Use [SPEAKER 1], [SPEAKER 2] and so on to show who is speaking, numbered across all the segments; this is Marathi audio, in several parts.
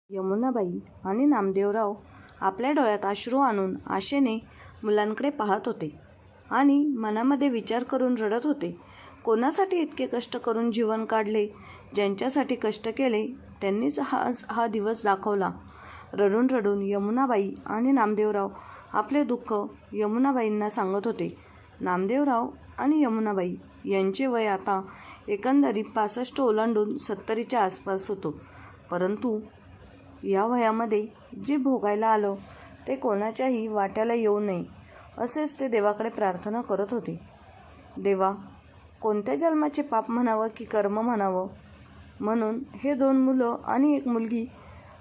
[SPEAKER 1] यमुनाबाई आणि नामदेवराव आपल्या डोळ्यात अश्रू आणून आशेने मुलांकडे पाहत होते आणि मनामध्ये विचार करून रडत होते. कोणासाठी इतके कष्ट करून जीवन काढले? ज्यांच्यासाठी कष्ट केले त्यांनीच हा दिवस दाखवला. रडून रडून यमुनाबाई आणि नामदेवराव आपले दुःख यमुनाबाईंना सांगत होते. नामदेवराव आणि यमुनाबाई यांचे वय आता एकंदरीत 65 ओलांडून 70च्या आसपास होतं. परंतु या वयामध्ये जे भोगायला आलं ते कोणाच्याही वाट्याला येऊ नये असेच ते देवाकडे प्रार्थना करत होते. देवा, कोणत्या जन्माचे पाप म्हणावं की कर्म म्हणावं, म्हणून हे 2 मुलं आणि 1 मुलगी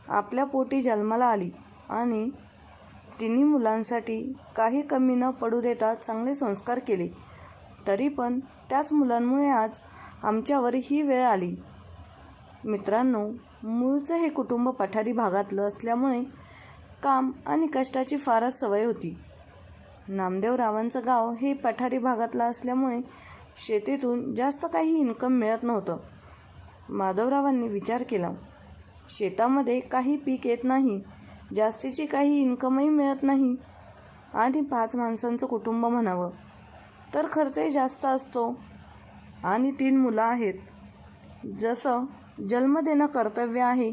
[SPEAKER 1] आपल्या पोटी जन्माला आली आणि तिन्ही मुलांसाठी काही कमी न पडू देता चांगले संस्कार केले. तरी पण त्याच मुलांमुळे आज आमच्यावर ही वेळ आली. मित्रांनो, मूळचं हे कुटुंब पठारी भागातलं असल्यामुळे काम आणि कष्टाची फारच सवय होती. नामदेवरावांचं गाव हे पठारी भागातलं असल्यामुळे शेतीतून जास्त काही इन्कम मिळत नव्हतं. माधवरावांनी विचार केला, शेतामध्ये काही पीक येत नाही, जास्तीची काही इन्कमही मिळत नाही आणि 5 माणसांचं कुटुंब म्हणावं तर खर्चही जास्त असतो आणि 3 मुलं आहेत. जसं जन्म देणं कर्तव्य आहे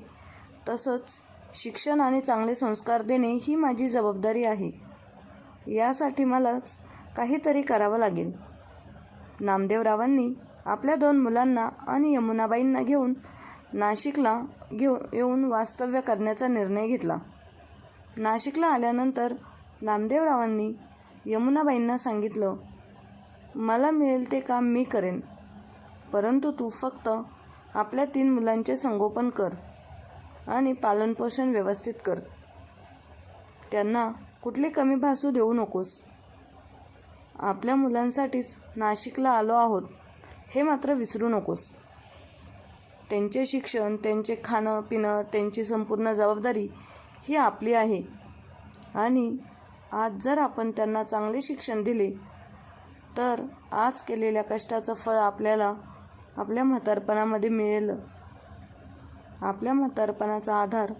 [SPEAKER 1] तसंच शिक्षण आणि चांगले संस्कार देणे ही माझी जबाबदारी आहे. यासाठी मलाच काहीतरी करावं लागेल. नामदेवरावांनी आपल्या 2 मुलांना आणि यमुनाबाईंना घेऊन नाशिकला येऊन वास्तव्य करण्याचा निर्णय घेतला. नाशिकला आल्यानंतर नामदेवरावांनी यमुनाबाईंना सांगितलं, मला मिळेल ते काम मी करेन, परंतु तू फक्त आपल्या 3 मुलांचे संगोपन कर आणि पालनपोषण व्यवस्थित कर. त्यांना कुठली कमी भासू देऊ नकोस. आपल्या मुलांसाठीच नाशिकला आलो आहोत हे मात्र विसरू नकोस. त्यांचे शिक्षण, त्यांचे खाणं पिणं, त्यांची संपूर्ण जबाबदारी ही आपली आहे आणि आज जर आपण त्यांना चांगले शिक्षण दिले तर आज केलेल्या कष्टाचं फळ आपल्याला आपल्या म्हातारपणामध्ये मिळेल. आपल्या म्हातारपणाचा आधार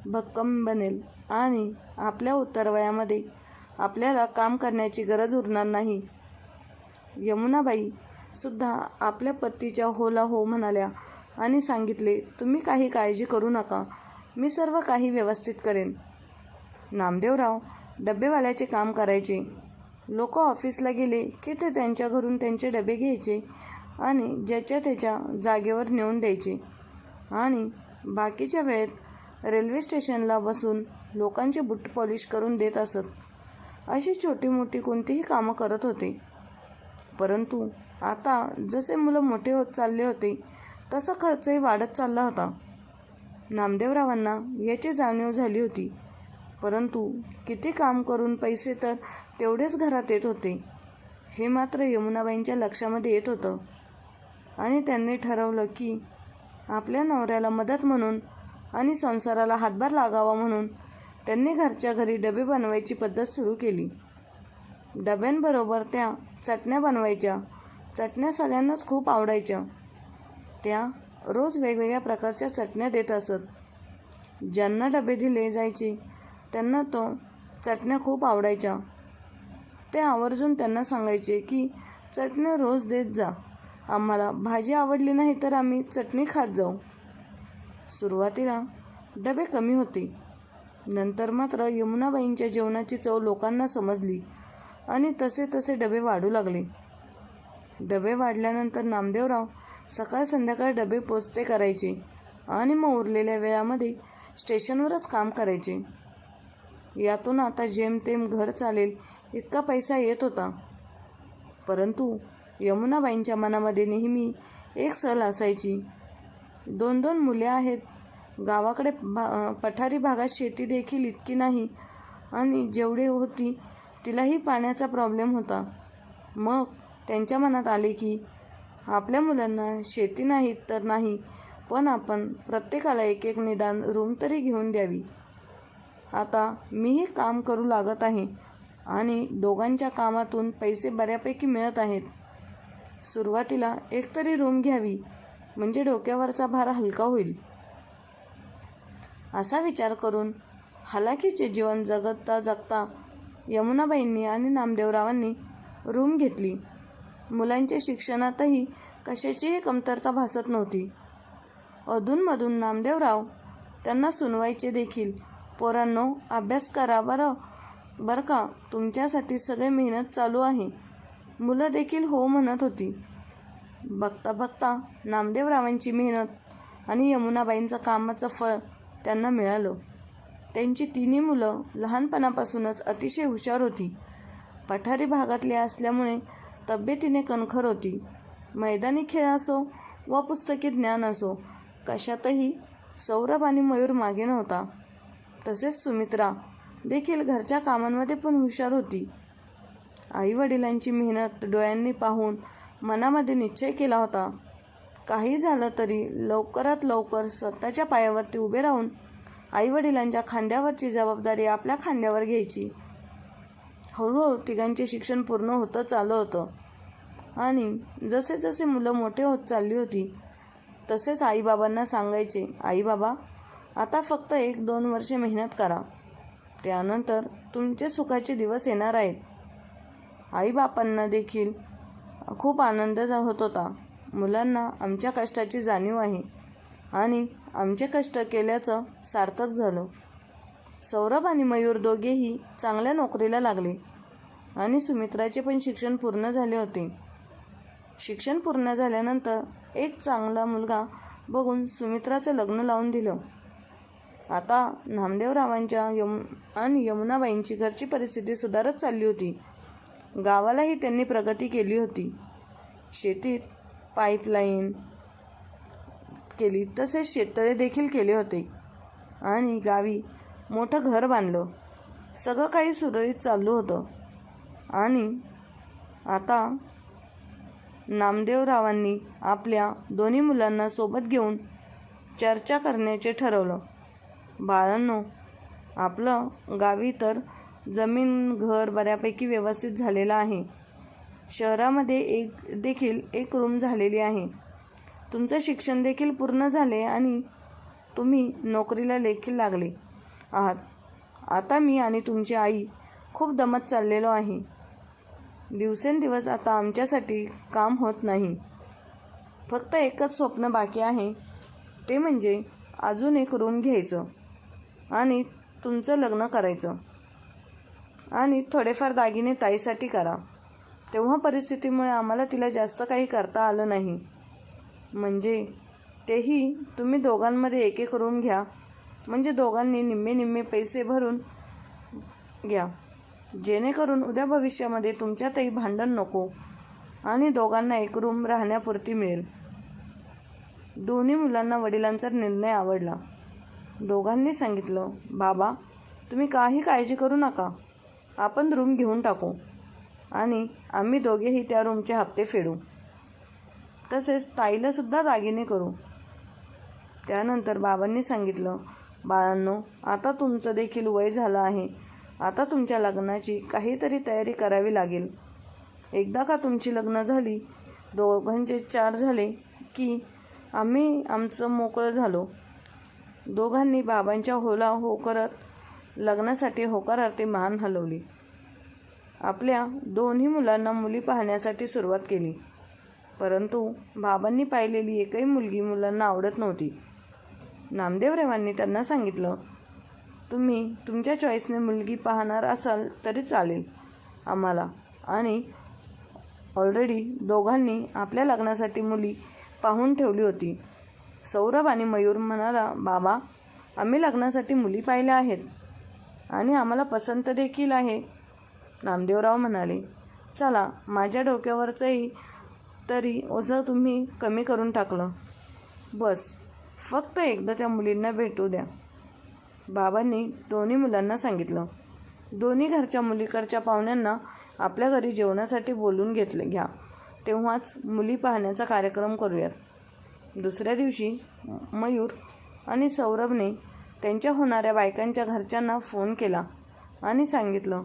[SPEAKER 1] भक्कम बनेल आणि आपल्या उत्तरवयामध्ये आपल्याला काम करण्याची गरज उरणार नाही. यमुनाबाई सुद्धा आपल्या पतीच्या होला हो म्हणाल्या आणि सांगितले, तुम्ही काही काळजी करू नका, मी सर्व काही व्यवस्थित करेन. नामदेवराव डबेवाल्याचे काम करायचे. लोक ऑफिसला गेले की ते त्यांच्या घरून त्यांचे डबे घ्यायचे आणि ज्याच्या त्याच्या जागेवर नेऊन द्यायचे आणि बाकीच्या वेळेत रेल्वे स्टेशनला बसून लोकांचे बूट पॉलिश करून देत असत. अशी छोटी मोठी कोणतीही कामं करत होते. परंतु आता जसे मुलं मोठे होत चालले होते तसा खर्चही वाढत चालला होता. नामदेवरावांना याची जाणीव झाली होती. परंतु किती काम करून पैसे तर तेवढेच घरात येत होते हे मात्र यमुनाबाईंच्या लक्षामध्ये येत होतं आणि त्यांनी ठरवलं की आपल्या नवऱ्याला मदत म्हणून आणि संसाराला हातभार लागावा म्हणून त्यांनी घरच्या घरी डबे बनवायची पद्धत सुरू केली. डब्यांबरोबर त्या चटण्या बनवायच्या. चटण्या सगळ्यांनाच खूप आवडायच्या. त्या रोज वेगवेगळ्या प्रकारच्या चटण्या देत असत. ज्यांना डबे दिले जायचे त्यांना तो चटण्या खूप आवडायच्या. ते आवर्जून त्यांना सांगायचे की चटण्या रोज देत जा, आम्हाला भाजी आवडली नाही तर आम्ही चटणी खात जाऊ. सुरुवातीला डबे कमी होते. नंतर मात्र यमुनाबाईंच्या जेवणाची चव लोकांना समजली आणि तसे तसे डबे वाढू लागले. डबे वाढल्यानंतर नामदेवराव सकाळ संध्याकाळ डबे पोचते करायचे आणि मग उरलेल्या वेळामध्ये स्टेशनवरच काम करायचे. यातून आता जेमतेम घर चालेल इतका पैसा येत होता. परंतु यमुनाबाईंच्या मनामध्ये नेहमी एक सल असायची. 2 मुले आहेत. गावाकडे पठारी भागात शेती देखील इतकी नाही आणि जेवढी होती तिलाही पाण्याचा प्रॉब्लेम होता. मग त्यांच्या मनात आले की आपल्या मुलांना शेती नाही तर नाही, पण आपण प्रत्येकाला एक निदान रूम तरी घेऊन द्यावी. आता मीही काम करू लागत आहे आणि दोघांच्या कामातून पैसे बऱ्यापैकी मिळत आहेत. सुरुवातीला एकतरी रूम घ्यावी म्हणजे डोक्यावरचा भार हलका होईल. असा विचार करून हालाकीचे जीवन जगता जगता यमुनाबाईंनी आणि नामदेवरावांनी रूम घेतली. मुलांच्या शिक्षणातही कशाचीही कमतरता भासत नव्हती. अधूनमधून नामदेवराव त्यांना सुनवायचे देखील. पोरांनो, अभ्यास करा बरं का, तुमच्यासाठी सगळे मेहनत चालू आहे. मुलं देखील हो म्हणत होती. बघता बघता नामदेवरावांची मेहनत आणि यमुनाबाईंचं कामाचं फळ त्यांना मिळालं. त्यांची तिन्ही मुलं लहानपणापासूनच अतिशय हुशार होती. पठारी भागातली असल्यामुळे तब्येतीने कणखर होती. मैदानी खेळ असो व पुस्तकी ज्ञान असो, कशातही सौरभ आणि मयूर मागे नव्हता. तसेच सुमित्रा देखील घरच्या कामांमध्ये पण हुशार होती. आईवडिलांची मेहनत डोळ्यांनी पाहून मनामध्ये निश्चय केला होता, काही झालं तरी लवकरात लवकर स्वतःच्या पायावरती उभे राहून आईवडिलांच्या खांद्यावरची जबाबदारी आपल्या खांद्यावर घ्यायची. हळूहळू तिघांचे शिक्षण पूर्ण होतच आलं होतं आणि जसे जसे मुलं मोठे होत चालली होती तसेच आईबाबांना सांगायचे, आईबाबा आता फक्त 1-2 वर्षे मेहनत करा, त्यानंतर तुमचे सुखाचे दिवस येणार आहेत. आईबापांना देखील खूप आनंद होत होता. मुलांना आमच्या कष्टाची जाणीव आहे आणि आमचे कष्ट केल्याचं सार्थक झालं. सौरभ आणि मयूर दोघेही चांगल्या नोकरीला लागले आणि सुमित्राचे पण शिक्षण पूर्ण झाले होते. शिक्षण पूर्ण झाल्यानंतर एक चांगला मुलगा बघून सुमित्राचं लग्न लावून दिलं. आता नामदेवरावांच्या आणि यमुनाबाईंची घरची परिस्थिती सुधारत चालली होती. गावालाही त्यांनी प्रगती केली होती. शेतीत पाईपलाईन केली, तसेच शेततळे देखील केले होते आणि गावी मोठं घर बांधलं. सगळं काही सुरळीत चालू होतं आणि आता नामदेवरावांनी आपल्या दोन्ही मुलांना सोबत घेऊन चर्चा करण्याचे ठरवलं. बाळांनो, आपलं गावी तर जमीन घर बऱ्यापैकी व्यवस्थित झालेलं आहे. शहरामध्ये देखील एक रूम झालेली आहे. तुमचं शिक्षण देखील पूर्ण झाले आणि तुम्ही नोकरीला देखील लागले आहात. आता मी आणि तुमची आई खूप दमत चाललेलो आहे. दिवसेंदिवस आता आमच्यासाठी काम होत नाही. फक्त एकच स्वप्न बाकी आहे, ते म्हणजे अजून एक रूम घ्यायचं आणि तुमचं लग्न करायचं आणि थोडेफार दागिने ताईसाठी करा. तेव्हा परिस्थितीमुळे आम्हाला तिला जास्त काही करता आलं नाही. म्हणजे तेही तुम्ही दोघांमध्ये एक रूम घ्या, म्हणजे दोघांनी निम्मे निम्मे पैसे भरून घ्या, जेणेकरून उद्या भविष्यामध्ये तुमच्यातही भांडण नको आणि दोघांना एक रूम राहण्यापुरती मिळेल. दोन्ही मुलांना वडिलांचा निर्णय आवडला. दोघांनी सांगितलं, बाबा तुम्ही काही काळजी करू नका, आपण रूम घेऊन टाकू आणि आम्ही दोघेही त्या रूमचे हप्ते फेडू, तसेच ताईलासुद्धा दागिने करू. त्यानंतर बाबांनी सांगितलं, बाळांनो, आता तुमचं देखील वय झालं आहे. आता तुमच्या लग्नाची काहीतरी तयारी करावी लागेल. एकदा का तुमची लग्न झाली, दोघांचे 4 झाले की आम्ही आमचं मोकळं झालो. दोघांनी बाबांच्या होला हो करत लग्नासाठी होकारार्थी मान हलवली. आपल्या दोन्ही मुलांना मुली पाहण्यासाठी सुरुवात केली. परंतु बाबांनी पाहिलेली एकही मुलगी मुलांना आवडत नव्हती. नामदेवरावांनी त्यांना सांगितलं, तुम्ही तुमच्या चॉईसने मुलगी पाहणार असाल तरी चालेल आम्हाला. आणि ऑलरेडी दोघांनी आपल्या लग्नासाठी मुली पाहून ठेवली होती. सौरभ आणि मयूर म्हणाला, बाबा आम्ही लग्नासाठी मुली पाहिल्या आहेत आणि आम्हाला पसंत देखील आहे. नामदेवराव म्हणाले, चला, माझ्या डोक्यावरचंही तरी ओझं तुम्ही कमी करून टाकलं. बस फक्त एकदा त्या मुलींना भेटू द्या. बाबांनी दोन्ही मुलांना सांगितलं, दोन्ही घरच्या मुलीकडच्या पाहुण्यांना आपल्या घरी जेवणासाठी बोलून घ्या, तेव्हाच मुली पाहण्याचा कार्यक्रम करूयात. दुसऱ्या दिवशी मयूर आणि सौरभने त्यांच्या होणाऱ्या बायकांच्या घरच्यांना फोन केला आणि सांगितलं,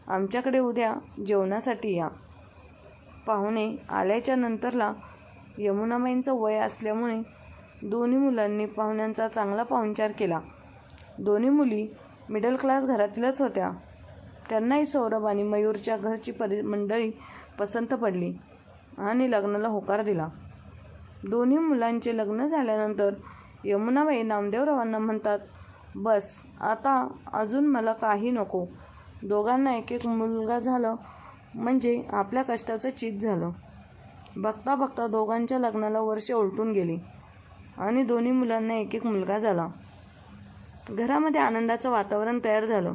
[SPEAKER 1] आमच्याकडे उद्या जेवणासाठी या. पाहुणे आल्याच्या नंतरला यमुनाबाईंचं वय असल्यामुळे दोन्ही मुलांनी पाहुण्यांचा चांगला पाहुणचार केला दोन्ही मुली मिडल क्लास घरातीलच होत्या. त्यांनाही सौरभ आणि मयूरच्या घरची मंडळी पसंत पडली आणि लग्नाला होकार दिला. दोन्ही मुलांचे लग्न झाल्यानंतर यमुनाबाई नामदेवरावांना म्हणतात, बस आता अजून मला काही नको. दोघांना एक एक मुलगा झालं म्हणजे आपल्या कष्टाचं चीज झालं. बघता बघता दोघांच्या लग्नाला वर्षे उलटून गेली आणि दोन्ही मुलांना एक एक मुलगा झाला. घरामध्ये आनंदाचं वातावरण तयार झालं.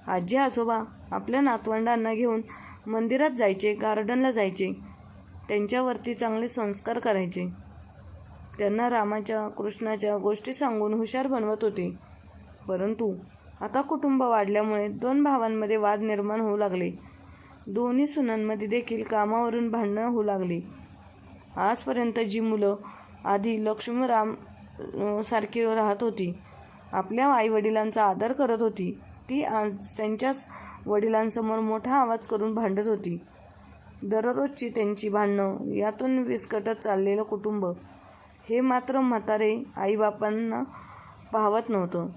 [SPEAKER 1] आजी आजोबा आपल्या नातवंडांना घेऊन मंदिरात जायचे, गार्डनला जायचे, त्यांच्यावरती चांगले संस्कार करायचे. त्यांना रामाच्या कृष्णाच्या गोष्टी सांगून हुशार बनवत होते. परंतु आता कुटुंब वाढल्यामुळे दोन भावांमध्ये वाद निर्माण होऊ लागले. दोन्ही सुनांमध्ये देखील कामावरून भांडणं होऊ लागली. आजपर्यंत जी मुलं आधी लक्ष्मीराम सारखी राहत होती, आपल्या आईवडिलांचा आदर करत होती, ती आज त्यांच्याच वडिलांसमोर मोठा आवाज करून भांडत होती. दररोजची त्यांची भांडणं, यातून विस्कटत चाललेलं कुटुंब हे मात्र म्हातारे आईबापांना पाहवत नव्हतं.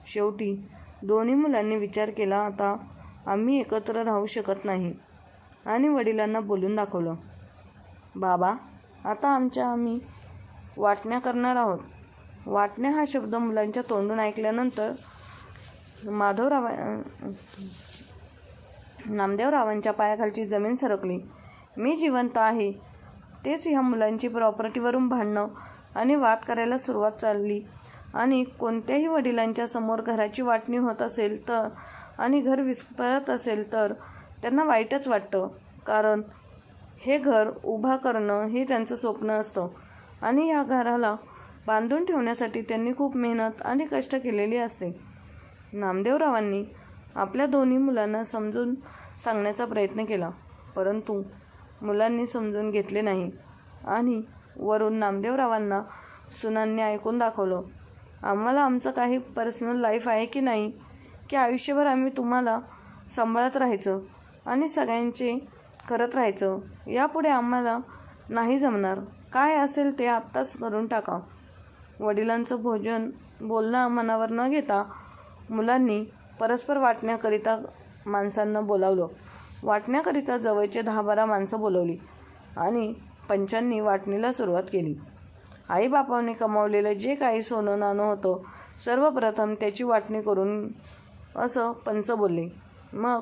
[SPEAKER 1] शेवटी दोन्ही मुलांनी विचार केला, आता आम्ही एकत्र राहू शकत नाही आणि वडिलांना बोलून दाखवलं. बाबा, आता आम्ही वाटण्या करणार आहोत. वाटण्या हा शब्द मुलांच्या तोंडून ऐकल्यानंतर नामदेवरावांच्या पायाखालची जमीन सरकली. मी जिवंत आहे तेच ह्या मुलांची प्रॉपर्टीवरून भांडणं आणि वाद करायला सुरुवात झाली. आणि कोणत्याही वडिलांच्या समोर घराची वाटणी होत असेल तर आणि घर विस्कळत असेल तर त्यांना वाईटच वाटतं. कारण हे घर उभा करणं हे त्यांचं स्वप्न असतं आणि या घराला बांधून ठेवण्यासाठी त्यांनी खूप मेहनत आणि कष्ट केलेली असते. नामदेवरावांनी आपल्या दोन्ही मुलांना समजून सांगण्याचा प्रयत्न केला, परंतु मुलांनी समजून घेतले नाही. आणि वरून नामदेवरावांना सुनांनी ऐकून दाखवलं, आम्हाला आमचं काही पर्सनल लाईफ आहे की नाही, की आयुष्यभर आम्ही तुम्हाला सांभाळत राहायचं आणि सगळ्यांचे करत राहायचं. यापुढे आम्हाला नाही जमणार. काय असेल ते आत्ताच करून टाका. वडिलांचं बोलणं मनावर न घेता मुलांनी परस्पर वाटण्याकरिता माणसांना बोलावलं. वाटण्याकरिता जवळचे 10-12 माणसं बोलवली आणि पंचांनी वाटणीला सुरुवात केली. आईबापांनी कमावलेलं जे काही सोनं नाणं होतं सर्वप्रथम त्याची वाटणी करून असं पंच बोलले. मग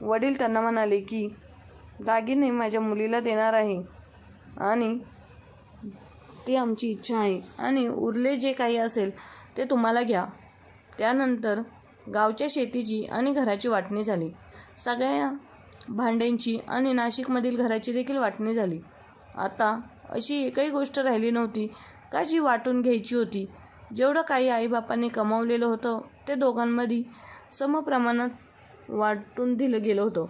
[SPEAKER 1] वडील त्यांना म्हणाले की दागिने माझ्या मुलीला देणार आहे आणि ती आमची इच्छा आहे आणि उरले जे काही असेल ते तुम्हाला घ्या. त्यानंतर गावच्या शेतीची आणि घराची वाटणी झाली. सगळ्या भांड्यांची आणि नाशिकमधील घराची देखील वाटणी झाली. आता अशी एकही गोष्ट राहिली नव्हती का जी वाटून घ्यायची होती. जेवढं काही आईबापांनी कमावलेलं होतं ते दोघांमध्ये समप्रमाणात वाटून दिलं गेलं होतं.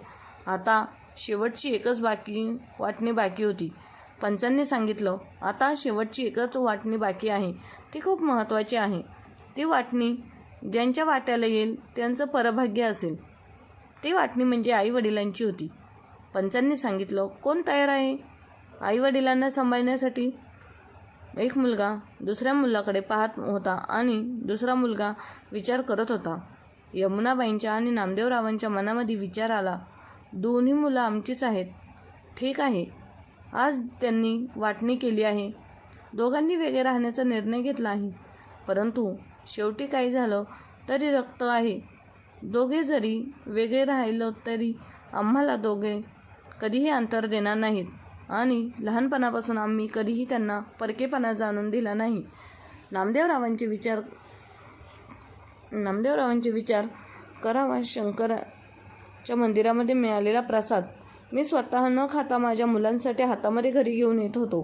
[SPEAKER 1] आता शेवटची एकच वाटणी बाकी होती. पंचांनी सांगितलं, आता शेवटची एकच वाटणी बाकी आहे, ती खूप महत्त्वाची आहे. ती वाटणी ज्यांच्या वाट्याला येईल त्यांचं परभाग्य असेल. ती वाटणी म्हणजे आईवडिलांची होती. पंचांनी सांगितलं, कोण तयार आहे आईवडिलांना सांभाळण्यासाठी? एक मुलगा दुसऱ्या मुलाकडे पाहत होता आणि दुसरा मुलगा विचार करत होता. यमुनाबाईंच्या आणि नामदेवरावांच्या मनामध्ये विचार आला, दोन्ही मुलं आमचीच आहेत. ठीक आहे, आज त्यांनी वाटणी केली आहे, दोघांनी वेगळे राहण्याचा निर्णय घेतला आहे, परंतु शेवटी काही झालं तरी रक्त आहे. दोघे जरी वेगळे राहिलो तरी आम्हाला दोघे कधीही अंतर देणार नाहीत आणि लहानपणापासून आम्ही कधीही त्यांना परकेपणा जाणून दिला नाही. नामदेवरावांचे विचार करावा. शंकराच्या मंदिरामध्ये मिळालेला प्रसाद मी स्वतः न खाता माझ्या मुलांसाठी हातामध्ये घरी घेऊन येत होतो.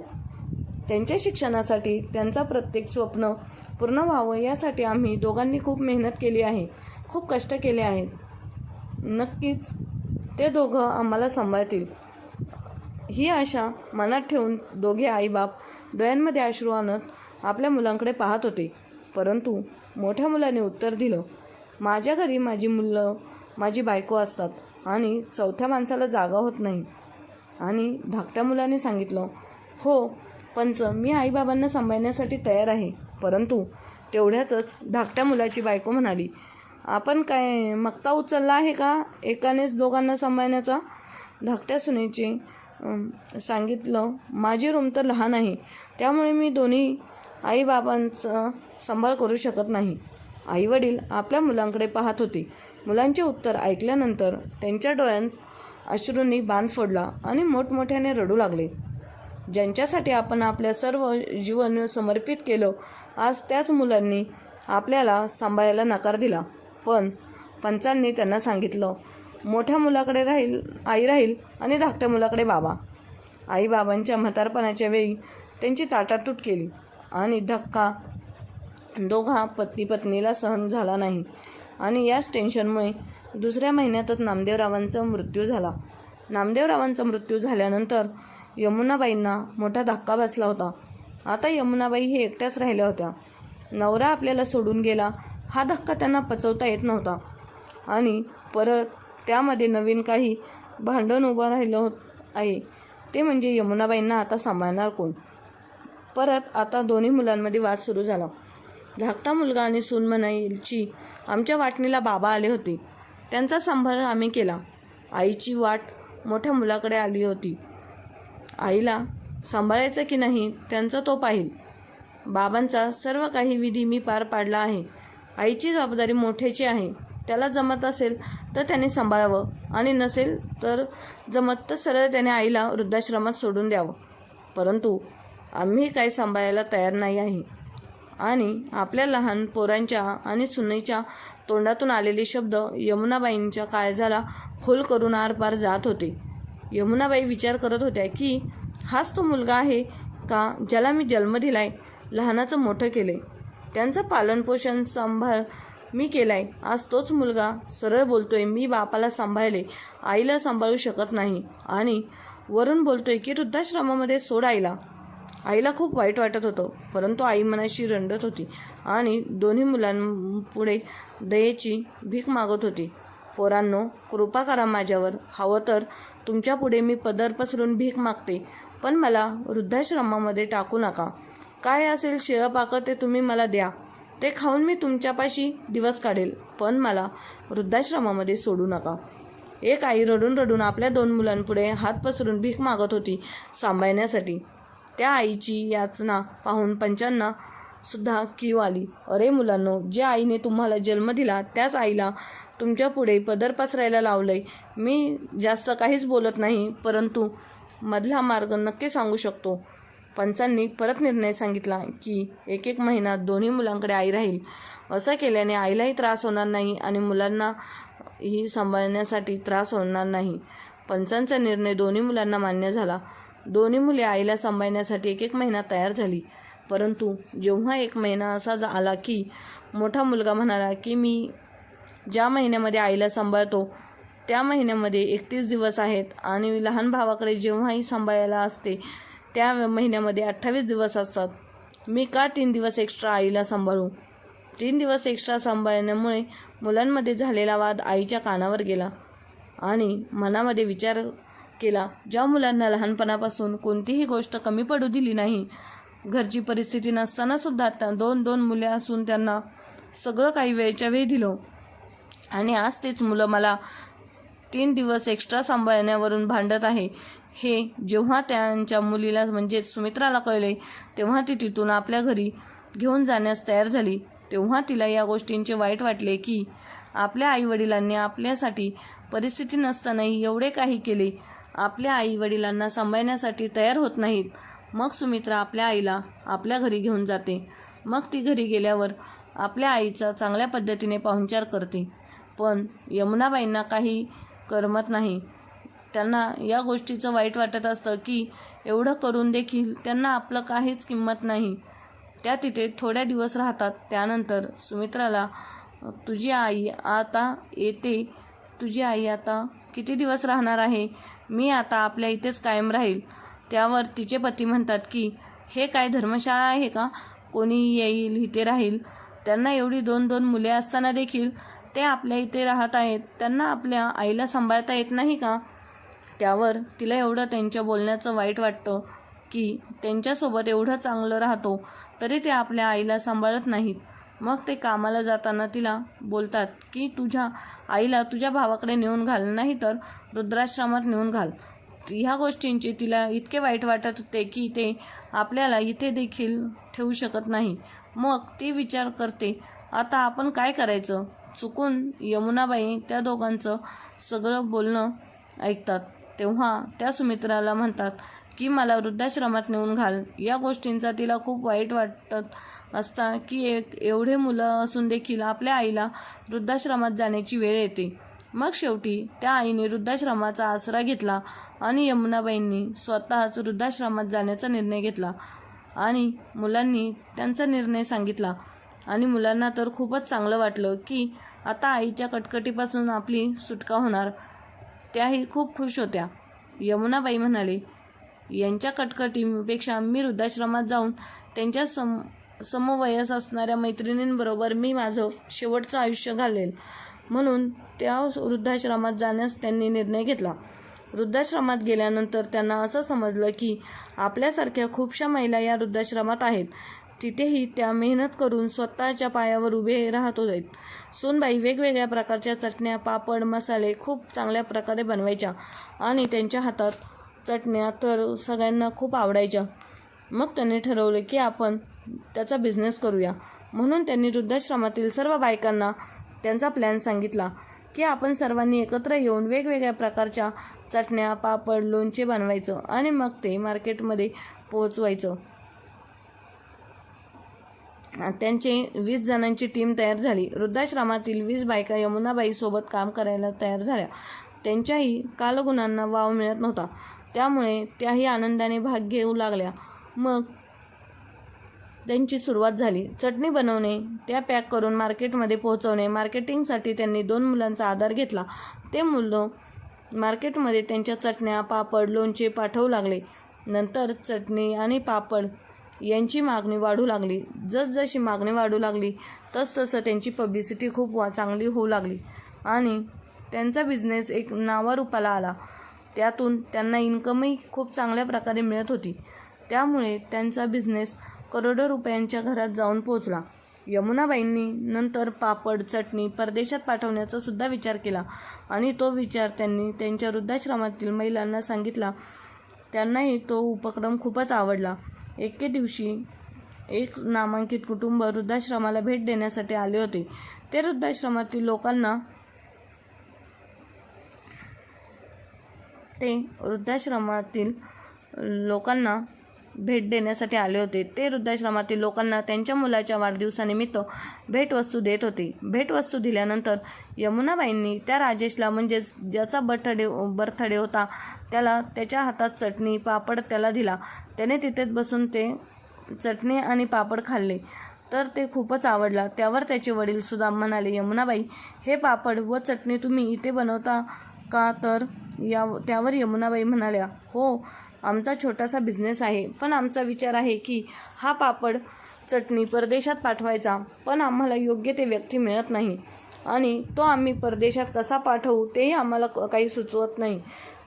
[SPEAKER 1] त्यांच्या शिक्षणासाठी त्यांचा प्रत्येक स्वप्न पूर्ण व्हावं यासाठी आम्ही दोघांनी खूप मेहनत केली आहे, खूप कष्ट केले आहेत. नक्कीच ते दोघं आम्हाला सांभाळतील ही आशा मनात ठेवून दोघे आईबाप डोळ्यांमध्ये अश्रू आणत आपल्या मुलांकडे पाहत होते. परंतु मोठ्या मुलाने उत्तर दिलं, माझ्या घरी माझी मुलं माझी बायको असतात आणि चौथ्या माणसाला जागा होत नाही. आणि धाकट्या मुलाने सांगितलं, हो पंच, मी आईबाबांना सांभाळण्यासाठी तयार आहे, परंतु तेवढ्यातच धाकट्या मुलाची बायको म्हणाली, आपण काय मक्ता उचलला आहे का एकानेच दोघांना सांभाळण्याचा? धाकट्या सुनेचे सांगितलं, माझी रूम तर लहान आहे, त्यामुळे मी दोन्ही आईबाबांचा सांभाळ करू शकत नाही. आईवडील आपल्या मुलांकडे पाहत होते. मुलांचे उत्तर ऐकल्यानंतर त्यांच्या डोळ्यात अश्रूंनी बांध फोडला आणि मोठमोठ्याने रडू लागले. ज्यांच्यासाठी आपण आपल्या सर्व जीवन समर्पित केलं, आज त्याच मुलांनी आपल्याला सांभाळायला नकार दिला. पण पंचांनी त्यांना सांगितलं, मोठ्या मुलाकडे आई राहील आणि धाकट्या मुलाकडे बाबा. आईबाबांच्या म्हातारपणाच्या वेळी त्यांची ताटातूट केली आणि धक्का दोघा पती पत्नीला सहन झाला नाही आणि याच टेन्शनमुळे दुसऱ्या महिन्यातच नामदेवरावांचा मृत्यू झाला. नामदेवरावांचा मृत्यू झाल्यानंतर यमुनाबाईंना मोठा धक्का बसला होता. आता यमुनाबाई हे एकट्याच राहिल्या होत्या. नवरा आपल्याला सोडून गेला हा धक्का त्यांना पचवता येत नव्हता आणि परत त्यामध्ये नवीन काही भांडण उभं राहिलं आहे, ते म्हणजे यमुनाबाईंना आता सांभाळणार कोण? परत आता दोन्ही मुलांमध्ये वाद सुरू झाला. धाकटा मुलगा आणि सून म्हणायची, आमच्या वाटणीला बाबा आले होते, त्यांचा सांभाळ आम्ही केला. आईची वाट मोठ्या मुलाकडे आली होती. आईला सांभाळायचं की नाही त्यांचा तो पाहिल. बाबांचा सर्व काही विधी मी पार पाडला आहे. आईची जबाबदारी मोठ्याची आहे. त्याला जमत असेल तर त्याने सांभाळावं आणि नसेल तर जमत तर सरळ त्याने आईला वृद्धाश्रमात सोडून द्यावं. परंतु आम्ही काही सांभाळायला तयार नाही आहे. आणि आपल्या लहान पोरांच्या आणि सुनेच्या तोंडातून आलेले शब्द यमुनाबाईंच्या काळजाला खोल करून आरपार जात होते. यमुनाबाई विचार करत होत्या की हाच तो मुलगा आहे का ज्याला मी जन्म दिलाय, लहानाचं मोठं केलंय, त्यांचं पालनपोषण सांभाळ मी केलाय. आज तोच मुलगा सरळ बोलतोय, मी बापाला सांभाळले, आईला सांभाळू शकत नाही आणि वरून बोलतोय की वृद्धाश्रमामध्ये सोड आईला. आईला खूप वाईट वाटत होतं, परंतु आई मनाशी रडत होती आणि दोन्ही मुलांपुढे दयेची भीक मागत होती. पोरांनो, कृपा करा माझ्यावर. हवं तर तुमच्या पुढे मी पदर पसरून भीक मागते, पण मला वृद्धाश्रमामध्ये टाकू नका. काय असेल शिळं पाकं ते तुम्ही मला द्या, ते खाऊन मी तुमच्यापाशी दिवस काढेल, पण मला वृद्धाश्रमामध्ये सोडू नका. एक आई रडून रडून आपल्या दोन मुलांपुढे हात पसरून भीक मागत होती सांभाळण्यासाठी. त्या आईची याचना पाहून पंचांना सुद्धा कीव आली. अरे मुलांनो, ज्या आईने तुम्हाला जन्म दिला त्याच आईला तुमच्या पुढे पदर पसरायला लावलंय. मी जास्त काहीच बोलत नाही, परंतु मधला मार्ग नक्की सांगू शकतो. पंचांनी परत निर्णय सांगितला की एक महिना दोन्ही मुलांकडे आई राहील. असं केल्याने आईलाही त्रास होणार नाही आणि मुलांनाही सांभाळण्यासाठी त्रास होणार नाही. पंचांचा निर्णय दोन्ही मुलांना मान्य झाला. दोन्ही मुले आईला सांभाळण्यासाठी एक महिना तयार झाली. परंतु जेव्हा 1 महिना असा आला की मोठा मुलगा म्हणाला की मी ज्या महिन्यामध्ये आईला सांभाळतो त्या महिन्यामध्ये 31 दिवस आहेत आणि लहान भावाकडे जेव्हाही सांभाळायला असते त्या महिन्यामध्ये 28 दिवस असतात. मी का 3 दिवस एक्स्ट्रा आईला सांभाळू? 3 दिवस एक्स्ट्रा सांभाळण्यामुळे मुलांमध्ये झालेला वाद आईच्या कानावर गेला आणि मनामध्ये विचार केला, ज्या मुलांना लहानपणापासून कोणतीही गोष्ट कमी पडू दिली नाही, घरची परिस्थिती नसताना सुद्धा 2 मुले असून त्यांना सगळं काही वेळच्या वेळी दिलं आणि आज तेच मुलं मला 3 दिवस एक्स्ट्रा सांभाळण्यावरून भांडत आहे. हे जेव्हा त्यांच्या मुलीला म्हणजे सुमित्राला कळले तेव्हा ती तिथून आपल्या घरी घेऊन जाण्यास तयार झाली. तेव्हा तिला या गोष्टींचे वाईट वाटले की आपल्या आईवडिलांनी आपल्यासाठी परिस्थिती नसतानाही एवढे काही केले. आपल्या आईवडिलांना सांभाळण्यासाठी तयार होत नाहीत. मग सुमित्रा आपल्या आईला आपल्या घरी घेऊन जाते. मग ती घरी गेल्यावर आपल्या आईचा चांगल्या पद्धतीने पाहुणचार करते. पण यमुनाबाईंना काही करमत नाही. त्यांना या गोष्टीचं वाईट वाटत असतं की एवढं करून देखील त्यांना आपलं काहीच किंमत नाही. त्या तिथे थोड्या दिवस राहतात. त्यानंतर सुमित्राला तुझी आई आता येते, तुझी आई आता किती दिवस राहणार आहे? मी आता आपल्या इथेच कायम राहील. त्यावर तिचे पती म्हणतात की हे काय धर्मशाळा आहे का? कोणी येईल इथे राहील? त्यांना एवढी 2 मुले असताना देखील ते आपल्या इथे राहत आहेत. त्यांना आपल्या आईला सांभाळता येत नाही का? त्यावर तिला एवढं त्यांच्या बोलण्याचं वाईट वाटतं की त्यांच्यासोबत एवढं चांगलं राहतो तरी ते आपल्या आईला सांभाळत नाहीत. मग ते कामाला जाताना तिला बोलतात की तुझ्या आईला तुझ्या भावाकडे नेऊन घाल, नाही तर वृद्धाश्रमात नेऊन घाल. ह्या गोष्टींचे तिला इतके वाईट वाटत होते की ते आपल्याला इथे देखील ठेवू शकत नाही. मग ती विचार करते, आता आपण काय करायचं. चुकून यमुनाबाई त्या दोघांचं सगळं बोलणं ऐकतात. तेव्हा त्या सुमित्राला म्हणतात की मला वृद्धाश्रमात नेऊन घाल. या गोष्टींचा तिला खूप वाईट वाटत असता की एवढे मुलं असून देखील आपल्या आईला वृद्धाश्रमात जाण्याची वेळ येते. मग शेवटी त्या आईने वृद्धाश्रमाचा आसरा घेतला आणि यमुनाबाईंनी स्वतःच वृद्धाश्रमात जाण्याचा निर्णय घेतला. आणि मुलांनी त्यांचा निर्णय सांगितला आणि मुलांना तर खूपच चांगलं वाटलं की आता आईच्या कटकटीपासून आपली सुटका होणार. त्याही खूप खुश होत्या. यमुनाबाई म्हणाले, यांच्या कटकटीपेक्षा मी वृद्धाश्रमात जाऊन त्यांच्या समवयस असणाऱ्या मैत्रिणींबरोबर मी माझं शेवटचं आयुष्य घालवेल. म्हणून त्या वृद्धाश्रमात जाण्यास त्यांनी निर्णय घेतला. वृद्धाश्रमात गेल्यानंतर त्यांना असं समजलं की आपल्यासारख्या खूपशा महिला या वृद्धाश्रमात आहेत. तिथेही त्या मेहनत करून स्वतःच्या पायावर उभे राहत आहेत. सूनबाई वेगवेगळ्या प्रकारच्या चटण्या, पापड, मसाले खूप चांगल्या प्रकारे बनवायच्या आणि त्यांच्या हातात चटण्या तर सगळ्यांना खूप आवडायच्या. मग त्यांनी ठरवले की आपण त्याचा बिझनेस करूया. म्हणून त्यांनी वृद्धाश्रमातील सर्व बायकांना त्यांचा प्लॅन सांगितला की आपण सर्वांनी एकत्र येऊन वेगवेगळ्या प्रकारच्या चटण्या, पापड, लोणचे बनवायचं आणि मग ते मार्केटमध्ये पोहोचवायचं. त्यांची 20 जणांची टीम तयार झाली. वृद्धाश्रमातील 20 बायका यमुनाबाईसोबत काम करायला तयार झाल्या. त्यांच्याही कालगुणांना वाव मिळत नव्हता, त्यामुळे त्याही आनंदाने भाग घेऊ लागल्या. मग त्यांची सुरुवात झाली. चटणी बनवणे, त्या पॅक करून मार्केटमध्ये पोहोचवणे. मार्केटिंगसाठी त्यांनी 2 मुलांचा आधार घेतला. ते मुलं मार्केटमध्ये त्यांच्या चटण्या, पापड, लोणचे पाठवू लागले. नंतर चटणी आणि पापड यांची मागणी वाढू लागली. जसजशी मागणी वाढू लागली तसतसं त्यांची पब्लिसिटी खूप चांगली होऊ लागली आणि त्यांचा बिझनेस एक नावारूपाला आला. त्यातून त्यांना इन्कमही खूप चांगल्या प्रकारे मिळत होती. त्यामुळे त्यांचा बिझनेस करोडो रुपयांच्या घरात जाऊन पोहोचला. यमुनाबाईंनी नंतर पापड, चटणी परदेशात पाठवण्याचा सुद्धा विचार केला आणि तो विचार त्यांनी त्यांच्या वृद्धाश्रमातील महिलांना सांगितला. त्यांनाही तो उपक्रम खूपच आवडला. एके दिवशी एक नामांकित कुटुंब वृद्धाश्रमाला भेट देण्यासाठी आले होते. ते वृद्धाश्रमातील लोकांना भेट देण्यासाठी आले होते. ते वृद्धाश्रमातील लोकांना त्यांच्या मुलाच्या वाढदिवसानिमित्त भेटवस्तू देत होते. भेटवस्तू दिल्यानंतर यमुनाबाईंनी त्या राजेशला, म्हणजेच ज्याचा बर्थडे होता, त्याला त्याच्या हातात चटणी, पापड त्याला दिला. त्याने तिथेच बसून ते चटणी आणि पापड खाल्ले तर ते खूपच आवडला. त्यावर त्याचे वडील सुद्धा म्हणाले, यमुनाबाई, हे पापड व चटणी तुम्ही इथे बनवता का? तर त्यावर यमुनाबाई म्हणाल्या, हो, आमचा छोटासा बिझनेस आहे, पण आमचा विचार आहे की हा पापड, चटणी परदेशात पाठवायचा, पण आम्हाला योग्य ते व्यक्ती मिळत नाही आणि तो आम्ही परदेशात कसा पाठवू तेही आम्हाला काही सुचवत नाही.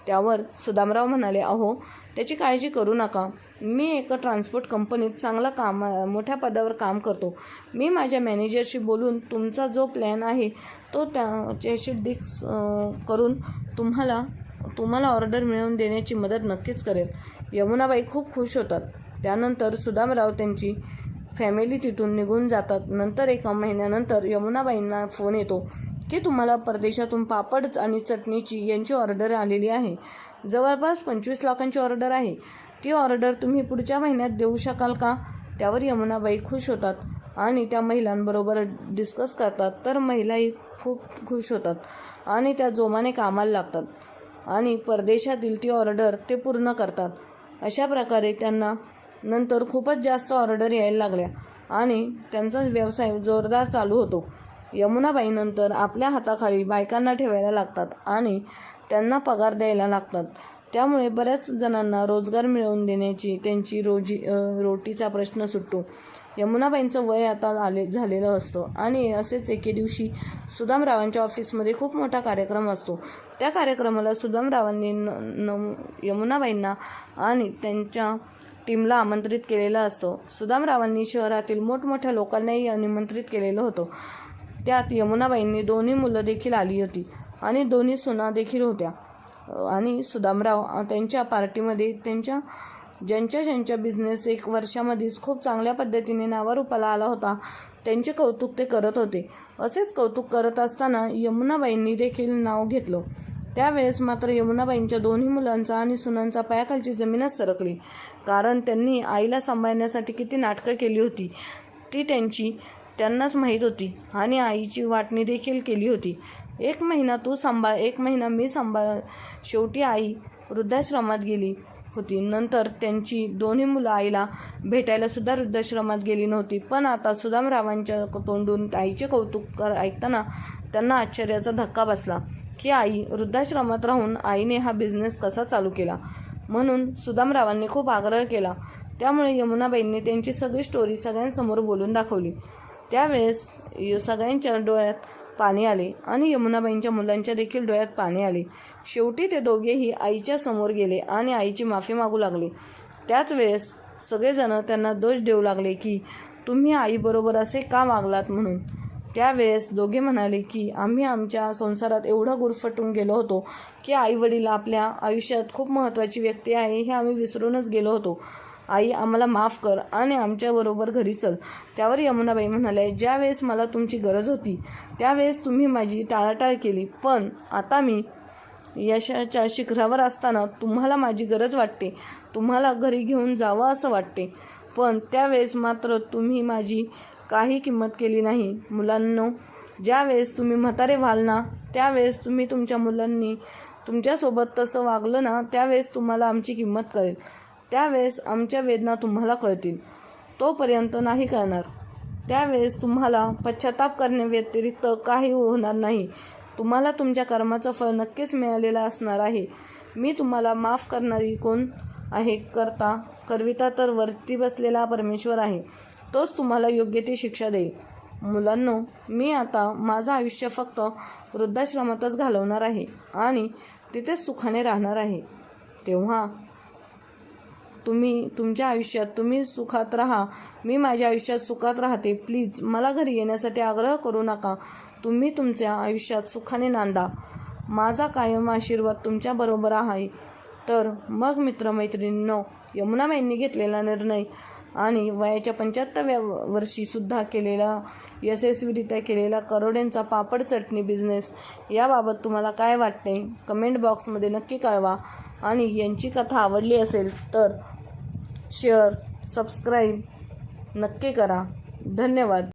[SPEAKER 1] त्यावर सुदामराव म्हणाले, अहो, त्याची काळजी करू नका. मी एका ट्रान्सपोर्ट कंपनीत मोठ्या पदावर काम करतो. मी माझ्या मॅनेजरशी बोलून तुमचा जो प्लॅन आहे तो त्याच्याशी डिस्कस करून तुम्हाला ऑर्डर मिळवून देण्याची मदत नक्कीच करेल. यमुनाबाई खूप खुश होतात. त्यानंतर सुदामराव त्यांची फॅमिली तिथून निघून जातात. नंतर एका महिन्यानंतर यमुनाबाईंना फोन येतो की तुम्हाला परदेशातून पापड आणि चटणीची यांची ऑर्डर आलेली आहे. जवळपास 25 लाखांची ऑर्डर आहे. ती ऑर्डर तुम्ही पुढच्या महिन्यात देऊ शकाल का? त्यावर यमुनाबाई खुश होतात आणि त्या महिलांबरोबर डिस्कस करतात. तर महिलाही खूप खुश होतात आणि त्या जोमाने कामाला लागतात आणि परदेशातील ती ऑर्डर ते पूर्ण करतात. अशा प्रकारे त्यांना नंतर खूपच जास्त ऑर्डर यायला लागल्या आणि त्यांचा व्यवसाय जोरदार चालू होतो. यमुनाबाई नंतर आपल्या हाताखाली बायकांना ठेवायला लागतात आणि त्यांना पगार द्यायला लागतात. त्यामुळे बऱ्याच जणांना रोजगार मिळवून देण्याची त्यांची रोटीचा प्रश्न सुटतो. यमुनाबाईंचं वय आता झालेलं असतं आणि असेच एके दिवशी सुदामरावांच्या ऑफिसमध्ये खूप मोठा कार्यक्रम असतो. त्या कार्यक्रमाला सुदामरावांनी यमुनाबाईंना आणि त्यांच्या टीमला आमंत्रित केलेलं असतं. सुदामरावांनी शहरातील मोठमोठ्या लोकांनाही निमंत्रित केलेलं होतं. त्यात यमुनाबाईंनी 2 मुलं देखील आली होती आणि 2 सुना देखील होत्या. आणि सुदामराव त्यांच्या पार्टीमध्ये ज्यांच्या बिझनेस 1 वर्षामध्येच खूप चांगल्या पद्धतीने नावारूपाला आला होता, त्यांचे कौतुक ते करत होते. असेच कौतुक करत असताना यमुनाबाईंनी देखील नाव घेतलं. त्यावेळेस मात्र यमुनाबाईंच्या 2 मुलांचा आणि सुनांचा पायाखालची जमीनच सरकली. कारण त्यांनी आईला सांभाळण्यासाठी किती नाटकं केली होती ती त्यांनाच माहीत होती आणि आईची वाटणी देखील केली होती. 1 महिना तू सांभाळ, 1 महिना मी सांभाळ. शेवटी आई वृद्धाश्रमात गेली होती. नंतर त्यांची 2 मुलं आईला भेटायला सुद्धा वृद्धाश्रमात गेली नव्हती. पण आता सुदामरावांच्या तोंडून आईचे कौतुक ऐकताना त्यांना आश्चर्याचा धक्का बसला की आई वृद्धाश्रमात राहून आईने हा बिझनेस कसा चालू केला. म्हणून सुदामरावांनी खूप आग्रह केला. त्यामुळे यमुनाबाईंनी त्यांची सगळी स्टोरी सगळ्यांसमोर बोलून दाखवली. त्यावेळेस सगळ्यांच्या डोळ्यात पाणी आले आणि यमुनाबाईंच्या मुलांच्या देखील डोळ्यात पाणी आले. शेवटी ते दोघेही आईच्या समोर गेले आणि आईची माफी मागू लागले. त्याच वेळेस सगळेजण त्यांना दोष देऊ लागले की तुम्ही आईबरोबर असे का वागलात म्हणून. त्यावेळेस दोघे म्हणाले की आम्ही आमच्या संसारात एवढं गुरफटून गेलो होतो की आईवडील आपल्या आयुष्यात खूप महत्त्वाची व्यक्ती आहे हे आम्ही विसरूनच गेलो होतो. आई, आम्हाला माफ कर आणि आमच्याबरोबर घरी चल. त्यावर यमुनाबाई म्हणाल्या, ज्यावेळेस मला तुमची गरज होती त्यावेळेस तुम्ही माझी टाळाटाळ केली, पण आता मी यशाच्या शिखरावर असताना तुम्हाला माझी गरज वाटते, तुम्हाला घरी घेऊन जावं असं वाटते, पण त्यावेळेस मात्र तुम्ही माझी काही किंमत केली नाही. मुलांनो, ज्यावेळेस तुम्ही म्हातारे व्हाल ना त्यावेळेस तुम्ही तुमच्या मुलांनी तुमच्यासोबत तसं वागलं ना त्यावेळेस तुम्हाला आमची किंमत कळेल. त्यावेळेस आमच्या वेदना तुम्हाला कळतील, तोपर्यंत नाही कळणार. त्यावेळेस तुम्हाला पश्चाताप करण्याव्यतिरिक्त काही होणार नाही. तुम्हाला तुमच्या कर्माचं फळ नक्कीच मिळालेलं असणार आहे. मी तुम्हाला माफ करणारी कोण आहे? करविता तर वरती बसलेला परमेश्वर आहे. तोच तुम्हाला योग्य ती शिक्षा देईल. मुलांनो, मी आता माझं आयुष्य फक्त वृद्धाश्रमातच घालवणार आहे आणि तिथेच सुखाने राहणार आहे. तेव्हा तुम्ही तुमच्या आयुष्यात तुम्ही सुखात राहा, मी माझ्या आयुष्यात सुखात राहते. प्लीज मला घरी येण्यासाठी आग्रह करू नका. तुम्ही तुमच्या आयुष्यात सुखाने नांदा. माझा कायम आशीर्वाद तुमच्याबरोबर आहे. तर मग मित्रमैत्रिणींनो, यमुनाबाईंनी घेतलेला निर्णय आणि वयाच्या 75व्या वर्षीसुद्धा यशस्वीरित्या केलेला करोड्यांचा पापड चटणी बिझनेस याबाबत तुम्हाला काय वाटते? कमेंट बॉक्समध्ये नक्की कळवा. आणि यांची कथा आवडली असेल तर शेअर, सबस्क्राईब नक्की करा. धन्यवाद.